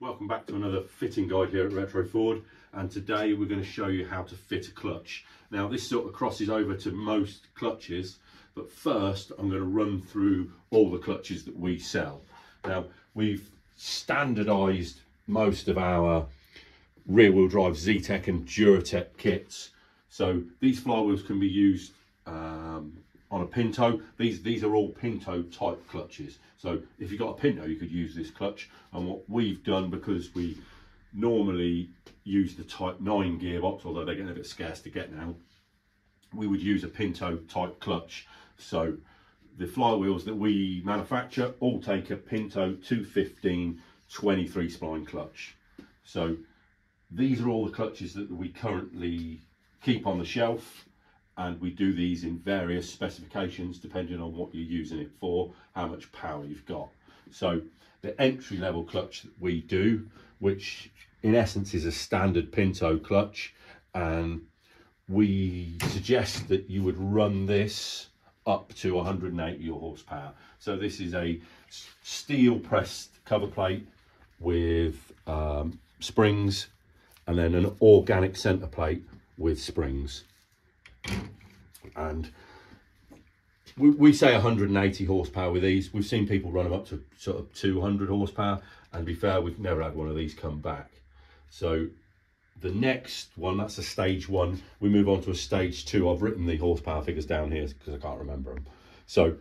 Welcome back to another fitting guide here at Retroford, and today we're going to show you how to fit a clutch. Now this sort of crosses over to most clutches, but first I'm going to run through all the clutches that we sell. Now we've standardised most of our rear wheel drive Zetec and Duratec kits, so these flywheels can be used on a Pinto. These are all Pinto type clutches, so if you've got a Pinto you could use this clutch. And what we've done, because we normally use the Type 9 gearbox, although they're getting a bit scarce to get now, we would use a Pinto type clutch. So the flywheels that we manufacture all take a Pinto 215 23 spline clutch. So these are all the clutches that we currently keep on the shelf, and we do these in various specifications depending on what you're using it for, how much power you've got. So the entry level clutch that we do, which in essence is a standard Pinto clutch, and we suggest that you would run this up to 180 horsepower. So this is a steel pressed cover plate with springs, and then an organic center plate with springs. And we say 180 horsepower with these. We've seen people run them up to sort of 200 horsepower, and to be fair, we've never had one of these come back. So the next one, that's a stage one. We move on to a stage two. I've written the horsepower figures down here because I can't remember them. So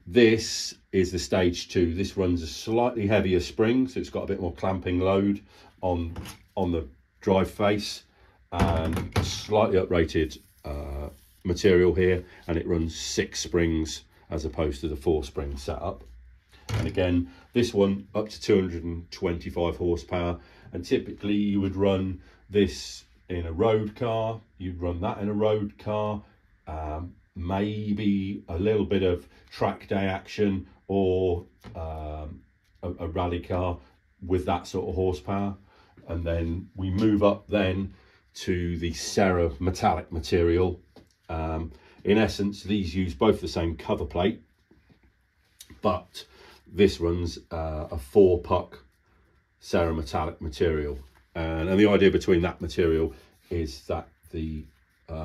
this is the stage two. This runs a slightly heavier spring, so it's got a bit more clamping load on the drive face, and a slightly uprated material here, and it runs 6 springs as opposed to the 4 spring setup. And again, this one up to 225 horsepower, and typically you would run this in a road car, you'd run that in a road car, maybe a little bit of track day action, or a rally car with that sort of horsepower. And then we move up then to the Serra metallic material. In essence, these use both the same cover plate, but this runs a 4-puck Serra metallic material, and the idea between that material is that the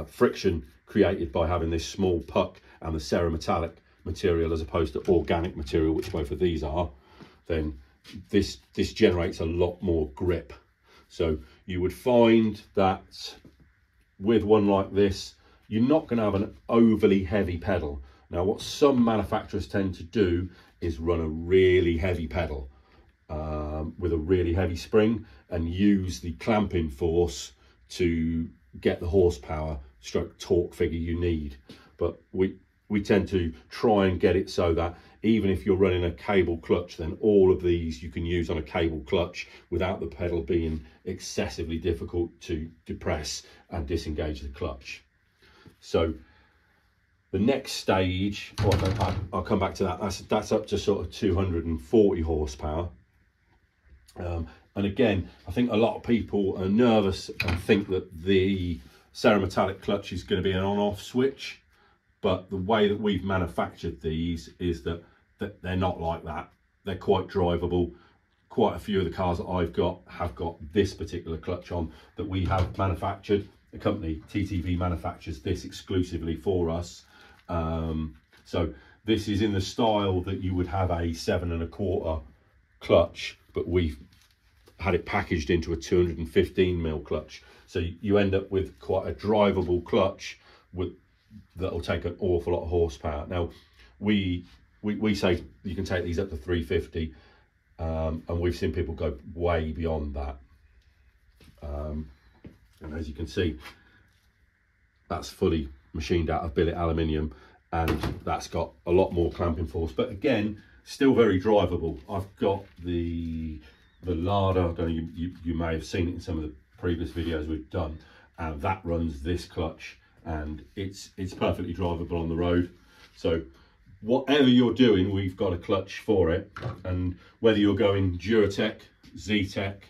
friction created by having this small puck and the Serra metallic material as opposed to organic material, which both of these are, then this generates a lot more grip. So you would find that with one like this, you're not going to have an overly heavy pedal. Now, what some manufacturers tend to do is run a really heavy pedal with a really heavy spring and use the clamping force to get the horsepower stroke torque figure you need. But we tend to try and get it so that even if you're running a cable clutch, then all of these you can use on a cable clutch without the pedal being excessively difficult to depress and disengage the clutch. So the next stage, I'll come back to that, that's up to sort of 240 horsepower. And again, I think a lot of people are nervous and think that the Serra metallic clutch is going to be an on-off switch, but the way that we've manufactured these is that they're not like that. They're quite drivable. Quite a few of the cars that I've got have got this particular clutch on that we have manufactured. The company TTV manufactures this exclusively for us. So this is in the style that you would have a 7 1/4 clutch, but we've had it packaged into a 215mm clutch. So you end up with quite a drivable clutch that'll take an awful lot of horsepower. Now we say you can take these up to 350, and we've seen people go way beyond that. And as you can see, that's fully machined out of billet aluminium, and that's got a lot more clamping force, but again, still very drivable. I've got the Lada, I don't know, you may have seen it in some of the previous videos we've done, and that runs this clutch, and it's perfectly drivable on the road. So whatever you're doing, we've got a clutch for it. And whether you're going Duratec, Zetec,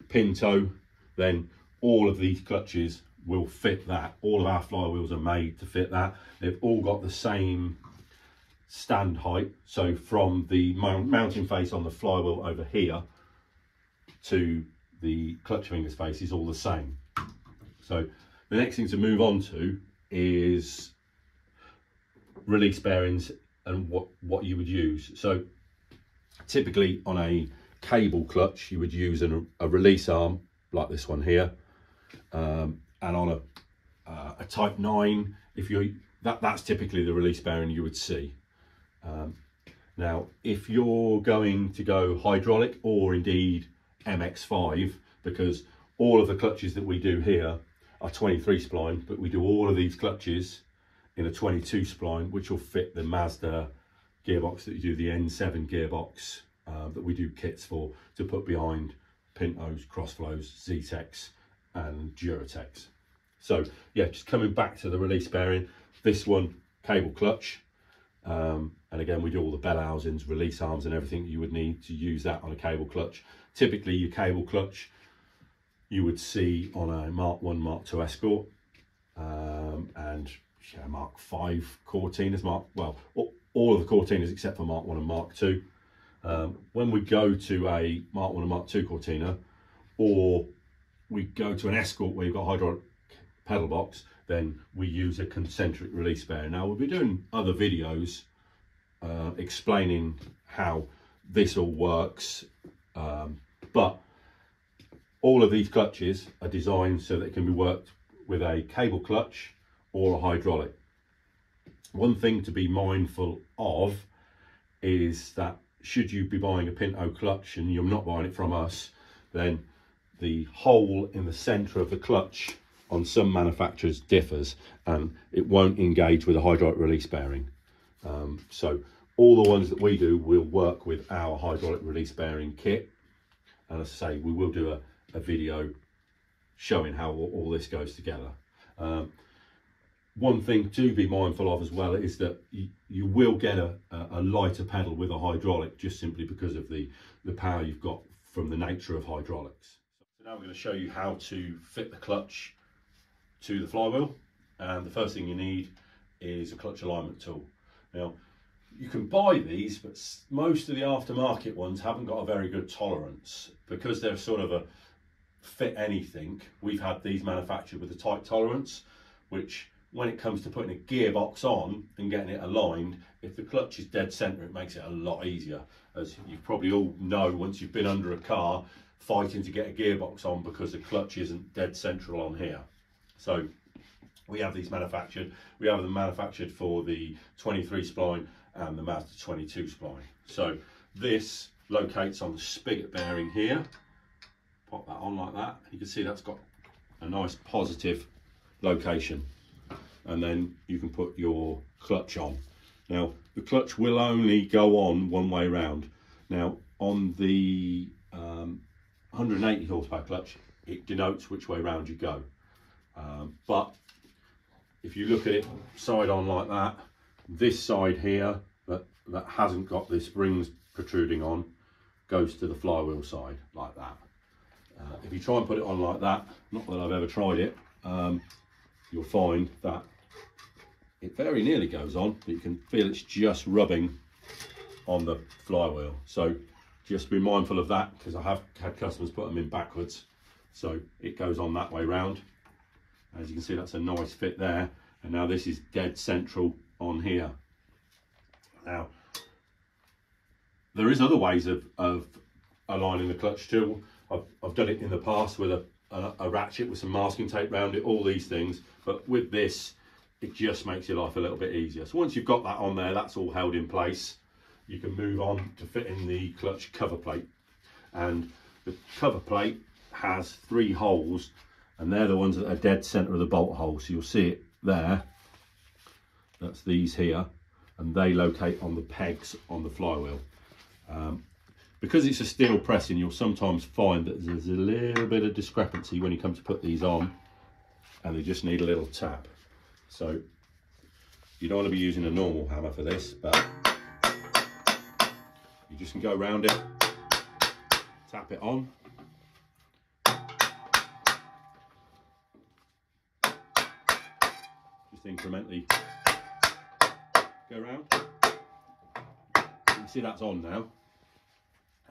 Pinto, then all of these clutches will fit that. All of our flywheels are made to fit that. They've all got the same stand height. So from the mounting face on the flywheel over here to the clutch finger space is all the same. So the next thing to move on to is release bearings and what you would use. So typically on a cable clutch you would use a release arm like this one here, and on a type 9, if you that's typically the release bearing you would see. Now if you're going to go hydraulic or indeed MX5, because all of the clutches that we do here are 23 spline, but we do all of these clutches in a 22 spline, which will fit the Mazda gearbox that you do, the N7 gearbox that we do kits for, to put behind Pintos, Crossflows, Zetec's and Duratex. So yeah, just coming back to the release bearing, this one cable clutch, and again we do all the bell housings, release arms and everything you would need to use that on a cable clutch. Typically your cable clutch you would see on a Mark 1, Mark 2 Escort, and yeah, Mark 5 Cortinas, well, all of the Cortinas except for Mark 1 and Mark 2. When we go to a Mark 1 and Mark 2 Cortina, or we go to an Escort where you've got a hydraulic pedal box, then we use a concentric release bearing. Now we'll be doing other videos explaining how this all works, but all of these clutches are designed so that it can be worked with a cable clutch or a hydraulic. One thing to be mindful of is that should you be buying a Pinto clutch and you're not buying it from us, then the hole in the center of the clutch on some manufacturers differs and it won't engage with a hydraulic release bearing. So all the ones that we do will work with our hydraulic release bearing kit, and as I say, we will do a video showing how all this goes together. One thing to be mindful of as well is that you will get a lighter pedal with a hydraulic, just simply because of the power you've got from the nature of hydraulics. So now we're going to show you how to fit the clutch to the flywheel, and the first thing you need is a clutch alignment tool. Now you can buy these, but most of the aftermarket ones haven't got a very good tolerance because they're sort of a fit anything. We've had these manufactured with a tight tolerance, which when it comes to putting a gearbox on and getting it aligned, if the clutch is dead center, it makes it a lot easier. As you probably all know, once you've been under a car fighting to get a gearbox on because the clutch isn't dead central on here. So we have these manufactured. We have them manufactured for the 23 spline and the Mazda 22 spline. So this locates on the spigot bearing here. Pop that on like that. You can see that's got a nice positive location. And then you can put your clutch on. Now the clutch will only go on one way round. Now on the 180 horsepower clutch, it denotes which way round you go. But if you look at it side on like that, this side here that hasn't got the springs protruding on goes to the flywheel side like that. If you try and put it on like that, not that I've ever tried it, you'll find that it very nearly goes on, but you can feel it's just rubbing on the flywheel. So just be mindful of that, because I have had customers put them in backwards, so it goes on that way round. As you can see, that's a nice fit there, and now this is dead central on here. Now there is other ways of aligning the clutch tool. I've done it in the past with a ratchet with some masking tape around it, all these things, but with this it just makes your life a little bit easier. So once you've got that on there, that's all held in place, you can move on to fitting the clutch cover plate. And the cover plate has 3 holes, and they're the ones that are dead center of the bolt hole. So you'll see it there, that's these here, and they locate on the pegs on the flywheel. Because it's a steel pressing, you'll sometimes find that there's a little bit of discrepancy when you come to put these on, and they just need a little tap. So you don't want to be using a normal hammer for this, but you just can go around it, tap it on, just incrementally go around. You can see that's on now.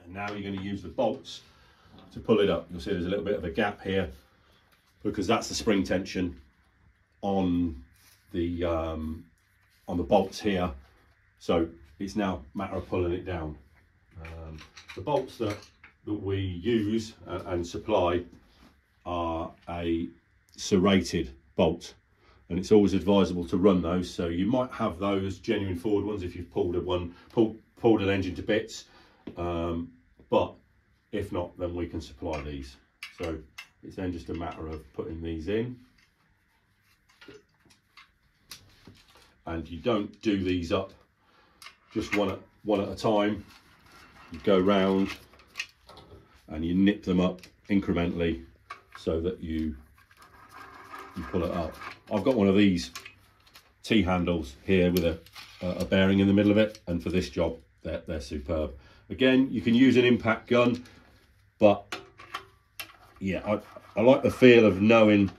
And now you're going to use the bolts to pull it up. You'll see there's a little bit of a gap here because that's the spring tension on the bolts here. So it's now a matter of pulling it down. The bolts that we use and supply are a serrated bolt, and it's always advisable to run those. So you might have those genuine Ford ones if you've pulled an engine to bits, but if not, then we can supply these. So it's then just a matter of putting these in, and you don't do these up just one at a time. You go round and you nip them up incrementally so that you pull it up. I've got one of these T-handles here with a bearing in the middle of it, and for this job they're superb. Again, you can use an impact gun, but yeah, I like the feel of knowing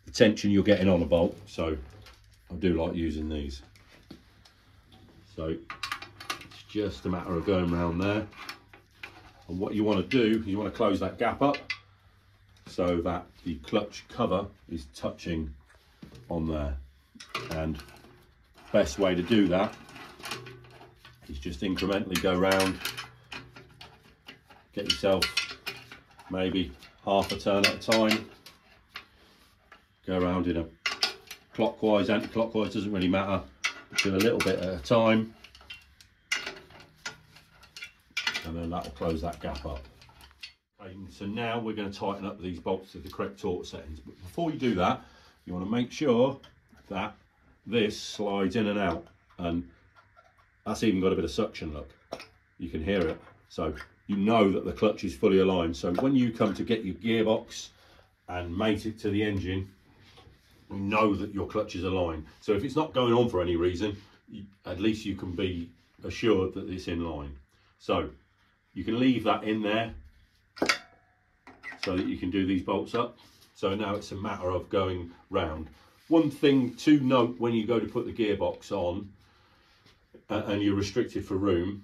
the tension you're getting on a bolt, so I do like using these. So it's just a matter of going around there, and what you want to do is you want to close that gap up so that the clutch cover is touching on there. And best way to do that is just incrementally go round, get yourself maybe half a turn at a time, go around in a clockwise, anti-clockwise, doesn't really matter, do a little bit at a time, and then that will close that gap up. Okay, so now we're going to tighten up these bolts to the correct torque settings, but before you do that, you want to make sure that this slides in and out, and that's even got a bit of suction, look, you can hear it, so you know that the clutch is fully aligned. So when you come to get your gearbox and mate it to the engine, you know that your clutch is aligned. So if it's not going on for any reason, at least you can be assured that it's in line. So you can leave that in there so that you can do these bolts up. So now it's a matter of going round. One thing to note when you go to put the gearbox on and you're restricted for room,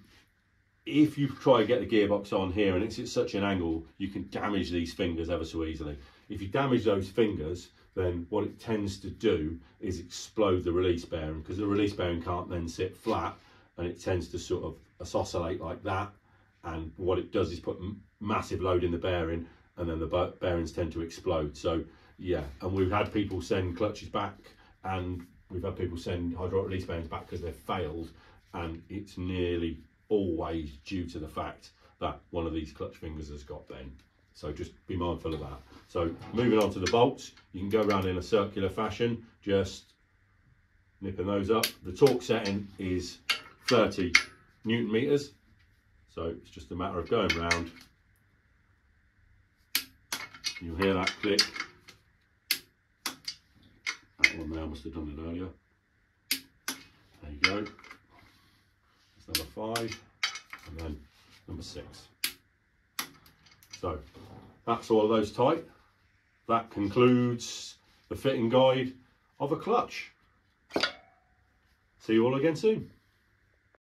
if you try to get the gearbox on here and it's at such an angle, you can damage these fingers ever so easily. If you damage those fingers, then what it tends to do is explode the release bearing, because the release bearing can't then sit flat, and it tends to sort of oscillate like that, and what it does is put massive load in the bearing, and then the bearings tend to explode. So yeah, and we've had people send clutches back, and we've had people send hydraulic release bearings back because they've failed, and it's nearly always due to the fact that one of these clutch fingers has got bent. So just be mindful of that. So moving on to the bolts, you can go around in a circular fashion, just nipping those up. The torque setting is 30 Newton meters. So it's just a matter of going around. You'll hear that click. That one there, I must have done it earlier. There you go. That's number 5, and then number 6. So that's all of those tight. That concludes the fitting guide of a clutch. See you all again soon.